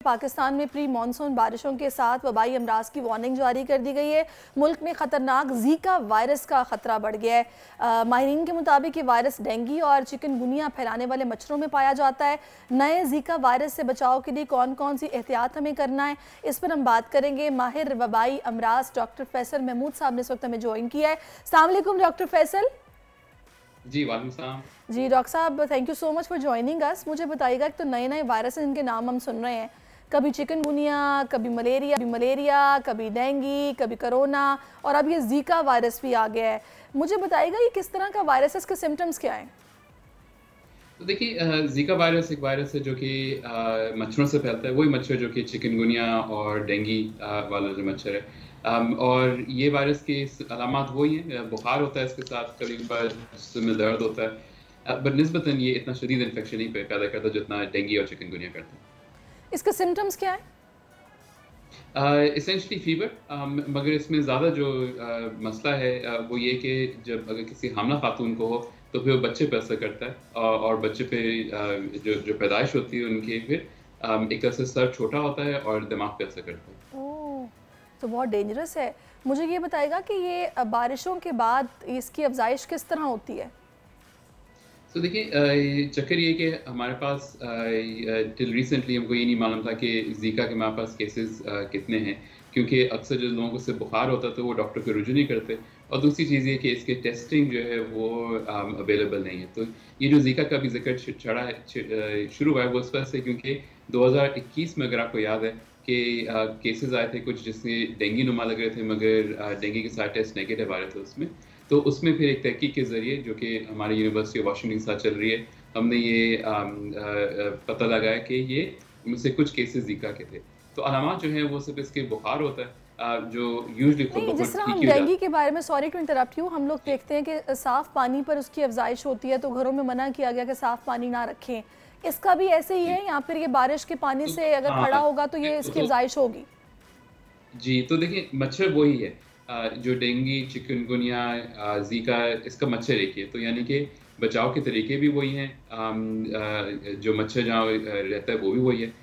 पाकिस्तान में pre monsoon बारिशों के साथ वबाई अमराज की वार्निंग जारी कर दी गई है। मुल्क में ख़तरनाक जीका वायरस का ख़तरा बढ़ गया है। माहिरीन के मुताबिक ये वायरस डेंगू और चिकनगुनिया फैलाने वाले मच्छरों में पाया जाता है। नए जीका वायरस से बचाव के लिए कौन कौन सी एहतियात हमें करना है, इस पर हम बात करेंगे। माहिर वबाई अमराज डॉक्टर फैसल महमूद साहब ने इस वक्त हमें ज्वाइन किया है। अस्सलाम वालेकुम डॉक्टर फैसल। जी वालेकुम सलाम। जी डॉक्टर साहब, thank you so much for joining us. मुझे बताइएगा कि तो नए नए वायरस इनके नाम हम सुन रहे हैं, कभी चिकनगुनिया, कभी मलेरिया, कभी डेंगू, कभी कोरोना और अब ये जीका वायरस भी आ गया है। मुझे बताइएगा ये किस तरह का वायरस है, इसके सिम्टम्स क्या हैं? तो देखिए जीका वायरस एक वायरस है जो कि मच्छरों से फैलता है। वही मच्छर जो कि चिकनगुनिया और डेंगू वाला जो मच्छर है। और ये वायरस की अलामत वही हैं, बुखार होता है इसके साथ, कभी कभार जिस्म में दर्द होता है, बनिस्बतन ये इतना शदीद इन्फेक्शन नहीं पैदा करता जितना डेंगू और चिकनगुनिया करता है। इसके सिम्टम्स क्या है? इसेंशली फीवर, मगर इसमें ज़्यादा जो मसला है वो ये कि जब अगर किसी हामला खातून को हो तो फिर वो बच्चे पे असर करता है, और बच्चे पे जो जो पैदाइश होती है उनकी फिर एक तरह से सर छोटा होता है और दिमाग पे असर करता है। ओह, तो बहुत डेंजरस है। मुझे ये बताएगा कि ये बारिशों के बाद इसकी अफजाइश किस तरह होती है? तो देखिए चक्कर ये कि हमारे पास टिल रिसेंटली हमको ये नहीं मालूम था कि जीका के हमारे पास केसेस कितने हैं, क्योंकि अक्सर जो लोगों को से बुखार होता है तो वो डॉक्टर को रुजू नहीं करते। और दूसरी चीज़ ये कि इसके टेस्टिंग जो है वो अवेलेबल नहीं है। तो ये जो जीका का भी जिक्र चढ़ा है, शुरू हुआ है वो इस वजह से क्योंकि 2021 में अगर आपको याद है कि केसेस आए थे कुछ जिसमें डेंगू नुमा लग रहे थे, मगर डेंगू के सारे टेस्ट नेगेटिव आ रहे थे उसमें। तो उसमें फिर एक तहकीक के ज़रिए जो कि हमारी यूनिवर्सिटी ऑफ वाशिंगटन के साथ चल रही है, हमने ये पता लगाया कि ये उनसे कुछ केसेस जीका के थे। तो अलामत जो हैं वो सिर्फ इसके बुखार होता है, जो यूजुअली खुद नहीं, ब जिस खुद तरह ठीक हम ही हो डेंगू जाता के बारे में, सॉरी टू इंटरप्ट यू, हम लोग है। देखते हैं कि साफ़ पानी पर उसकी अफजाइश होती है तो घरों में मना किया गया कि साफ़ पानी ना रखें। इसका भी ऐसे ही जी, है, या फिर ये बारिश के पानी तो से अगर खड़ा हाँ, होगा तो ये इसकी अफजाइश होगी? जी, तो देखिए मच्छर वही है, जो डेंगू, चिकनगुनिया, ज़ीका, इसका मच्छर एक ही है। तो यानी कि बचाव के तरीके भी वही हैं, जो मच्छर जहाँ रहता है वो भी वही है।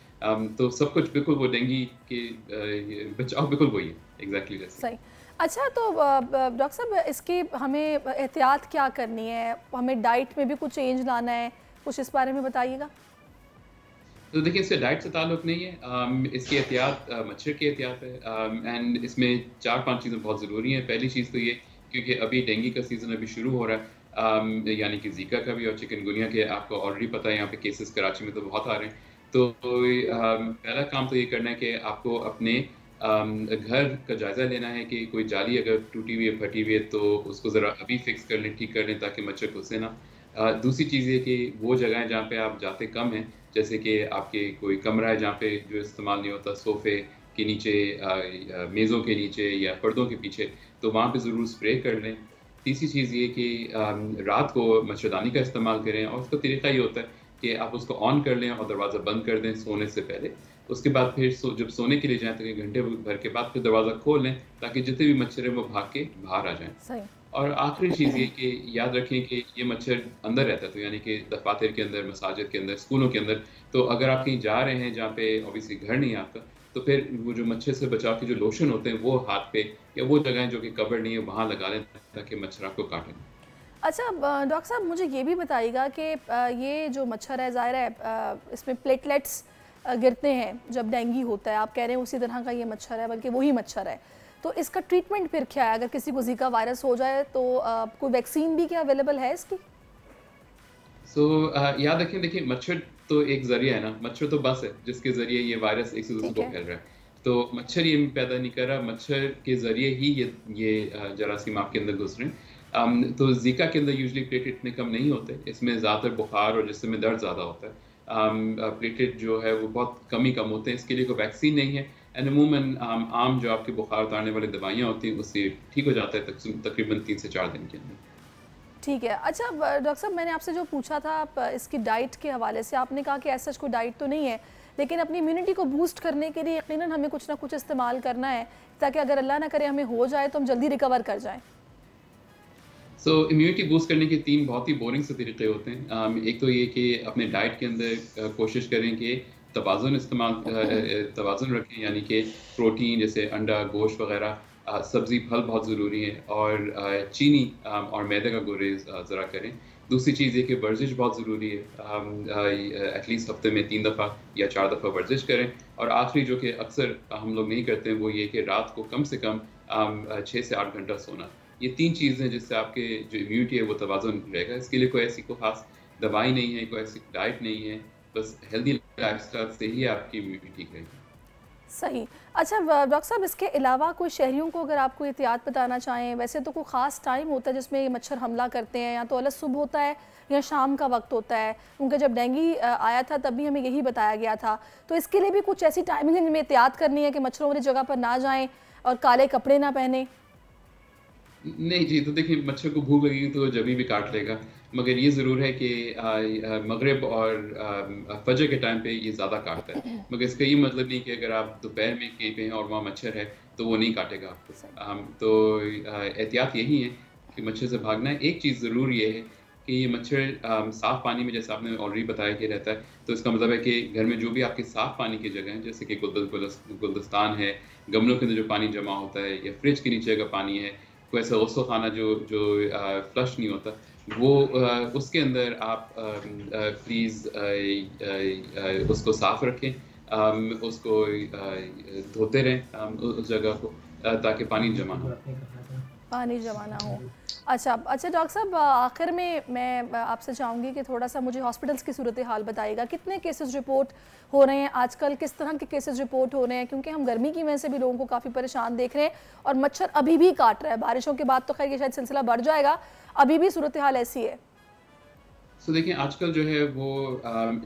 तो सब कुछ बिल्कुल वो डेंगू के ये बचाव बिल्कुल वही है, एग्ज़ैक्टली वैसे ही। सही। अच्छा, तो डॉक्टर साहब इसकी हमें एहतियात क्या करनी है? हमें डाइट में भी कुछ चेंज लाना है, कुछ इस बारे में बताइएगा। तो देखिए इससे डाइट से ताल्लुक़ नहीं है, इसकी एहतियात मच्छर की एहतियात है, एंड इसमें 4-5 चीज़ें बहुत ज़रूरी हैं। पहली चीज़ तो ये, क्योंकि अभी डेंगू का सीज़न अभी शुरू हो रहा है, यानी कि ज़ीका का भी और चिकनगुनिया के आपको ऑलरेडी पता है यहाँ पे केसेस कराची में तो बहुत आ रहे हैं। तो पहला काम तो ये करना है कि आपको अपने घर का जायज़ा लेना है कि कोई जाली अगर टूटी हुई है, फटी हुई है तो उसको ज़रा अभी फ़िक्स कर लें, ठीक कर लें ताकि मच्छर घुसे ना। दूसरी चीज़ ये कि वो जगहें जहाँ पे आप जाते कम हैं, जैसे कि आपके कोई कमरा है जहाँ पे जो इस्तेमाल नहीं होता, सोफ़े के नीचे, मेज़ों के नीचे या पर्दों के पीछे, तो वहाँ पे ज़रूर स्प्रे कर लें। तीसरी चीज़ ये कि रात को मच्छरदानी का इस्तेमाल करें, और उसका तरीका ये होता है कि आप उसको ऑन कर लें और दरवाज़ा बंद कर दें सोने से पहले। उसके बाद फिर जब सोने के लिए जाएँ तो 1 घंटे भर के बाद फिर दरवाज़ा खोल लें ताकि जितने भी मच्छर हैं वो भाग के बाहर आ जाएँ। सही। और आखिरी चीज़ ये कि याद रखें कि ये मच्छर अंदर रहता है, तो यानी कि दफ़ातर के अंदर, मसाजिद के अंदर, स्कूलों के अंदर। तो अगर आप कहीं जा रहे हैं जहाँ पे ऑब्वियसली घर नहीं है आपका, तो फिर वो जो मच्छर से बचाव के जो लोशन होते हैं वो हाथ पे या वो जगहें जो कि कवर्ड नहीं है वहाँ लगा लें ताकि मच्छर आपको काटे ना। अच्छा, डॉक्टर साहब मुझे ये भी बताइएगा कि ये जो मच्छर है, ज़ाहिर है इसमें प्लेटलेट्स गिरते हैं जब डेंगू होता है। आप कह रहे हैं उसी तरह का ये मच्छर है, बल्कि वही मच्छर है। तो इसका ट्रीटमेंट फिर क्या है? अगर किसी को ज़िका वायरस हो जाए तो कोई वैक्सीन भी क्या अवेलेबल है इसकी? याद रखें, देखिए मच्छर तो एक ज़रिया है ना, मच्छर तो बस है जिसके ज़रिए ये वायरस एक से दूसरे ठीक को है। फैल रहा है। तो मच्छर ये पैदा नहीं कर रहा, मच्छर के ज़रिए ही ये जरासीम आपके अंदर घुस रहे हैं। तो ज़िका के अंदर यूजुअली प्लेटलेट इतने कम नहीं होते, इसमें ज़्यादातर बुखार और जिस्म में दर्द ज़्यादा होता है। प्लेटलेट जो है वो बहुत कम होते हैं, इसके लिए कोई वैक्सीन नहीं है, एंड अमूमन आम जो आपके बुखार उतारने वाली दवाइयाँ होती हैं उससे ठीक हो जाता है तकरीबन 3 से 4 दिन के अंदर। ठीक है। अच्छा डॉक्टर साहब, मैंने आपसे जो पूछा था इसकी डाइट के हवाले से, आपने कहा कि ऐसा कोई डाइट तो नहीं है, लेकिन अपनी इम्यूनिटी को बूस्ट करने के लिए यकीनन हमें कुछ ना कुछ इस्तेमाल करना है ताकि अगर अल्लाह ना करे हमें हो जाए तो हम जल्दी रिकवर कर जाएं। इम्यूनिटी बूस्ट करने के 3 बहुत ही बोरिंग से तरीके होते हैं। एक तो ये कि अपने डाइट के अंदर कोशिश करें कि तवाज़ुन तवाज़ुन रखें, यानी कि प्रोटीन जैसे अंडा, गोश्त वग़ैरह, सब्ज़ी, फल बहुत ज़रूरी है, और चीनी और मैदे का गुरेज़ ज़रा करें। दूसरी चीज़ ये कि वर्जिश बहुत ज़रूरी है, एटलीस्ट हफ़्ते में 3 दफ़ा या 4 दफ़ा वर्जिश करें। और आखिरी जो कि अक्सर हम लोग नहीं करते हैं, वो ये कि रात को कम से कम 6 से 8 घंटा सोना। ये 3 चीज़ें जिससे आपके जो इम्यूनिटी है वो तवाज़ुन रहेगा। इसके लिए कोई ऐसी कोई ख़ास दवाई नहीं है, कोई ऐसी डाइट नहीं है, बस हेल्दी लाइफ़स्टाइल से ही आपकी इम्यूनिटी ठीक रहेगी। सही। अच्छा डॉक्टर साहब, इसके अलावा कोई शहरियों को अगर आप कोई एहतियात बताना चाहें, वैसे तो कोई ख़ास टाइम होता है जिसमें ये मच्छर हमला करते हैं, या तो अलग सुबह होता है या शाम का वक्त होता है, क्योंकि जब डेंगू आया था तब भी हमें यही बताया गया था। तो इसके लिए भी कुछ ऐसी टाइमिंग है जिनमें एहतियात करनी है कि मच्छरों वाली जगह पर ना जाएँ और काले कपड़े ना पहने? नहीं जी, तो देखिए मच्छर को भूख लगेगी तो जभी भी काट लेगा। मगर ये ज़रूर है कि मगरिब और फ़जर के टाइम पे ये ज़्यादा काटता है। मगर इसका ये मतलब नहीं कि अगर आप दोपहर में कहीं पे हैं और वहाँ मच्छर है, तो वो नहीं काटेगा आपको। तो एहतियात यही है कि मच्छर से भागना है। एक चीज़ ज़रूर ये है कि ये मच्छर साफ़ पानी में, जैसे आपने ऑलरेडी बताया कि रहता है, तो इसका मतलब है कि घर में जो भी आपके साफ़ पानी की जगह हैं, जैसे कि गुलदस्तान है, गमलों के अंदर जो पानी जमा होता है, या फ्रिज के नीचे का पानी है, कोई ऐसा ग़ुस्लख़ाना जो जो फ्लश नहीं होता, वो उसके अंदर आप प्लीज़ उसको साफ़ रखें, उसको धोते रहें उस जगह को, ताकि पानी जमा ना हो। पानी जमा ना हो। अच्छा अच्छा डॉक्टर साहब, आखिर में मैं आपसे चाहूँगी कि थोड़ा सा मुझे हॉस्पिटल्स की सूरत हाल बताइएगा। कितने केसेस रिपोर्ट हो रहे हैं आजकल, किस तरह के केसेस रिपोर्ट हो रहे हैं? क्योंकि हम गर्मी की वजह से भी लोगों को काफ़ी परेशान देख रहे हैं और मच्छर अभी भी काट रहा है। बारिशों के बाद तो खैर ये शायद सिलसिला बढ़ जाएगा, अभी भी सूरत हाल ऐसी है। तो देखिए आजकल जो है वो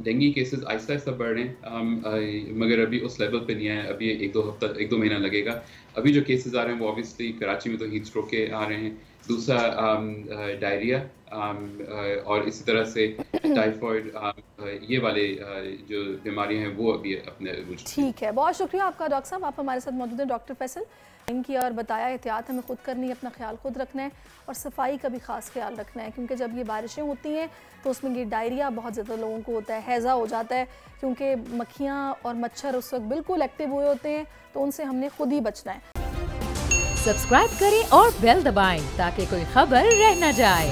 डेंगू केसेस आहिस्ता-आहिस्ता बढ़ रहे हैं, मगर अभी उस लेवल पे नहीं आए। अभी 1-2 महीना लगेगा। अभी जो केसेस आ रहे हैं वो ऑब्वियसली कराची में तो हीट स्ट्रोक के आ रहे हैं। दूसरा डायरिया, और इसी तरह से टाइफाइड, ये वाले जो बीमारियां हैं वो अभी अपने अरूज पे हैं। ठीक है, बहुत शुक्रिया आपका डॉक्टर साहब, आप हमारे साथ मौजूद हैं। डॉक्टर फैसल इनकी और बताया एहतियात हमें खुद करनी है, अपना ख्याल खुद रखना है और सफाई का भी ख़ास ख्याल रखना है, क्योंकि जब ये बारिशें होती हैं तो उसमें ये डायरिया बहुत ज़्यादा लोगों को होता है, हैज़ा हो जाता है, क्योंकि मक्खियाँ और मच्छर उस वक्त बिल्कुल एक्टिव हुए होते हैं, तो उनसे हमने खुद ही बचना है। सब्सक्राइब करें और बेल दबाएं ताकि कोई खबर रह न जाए।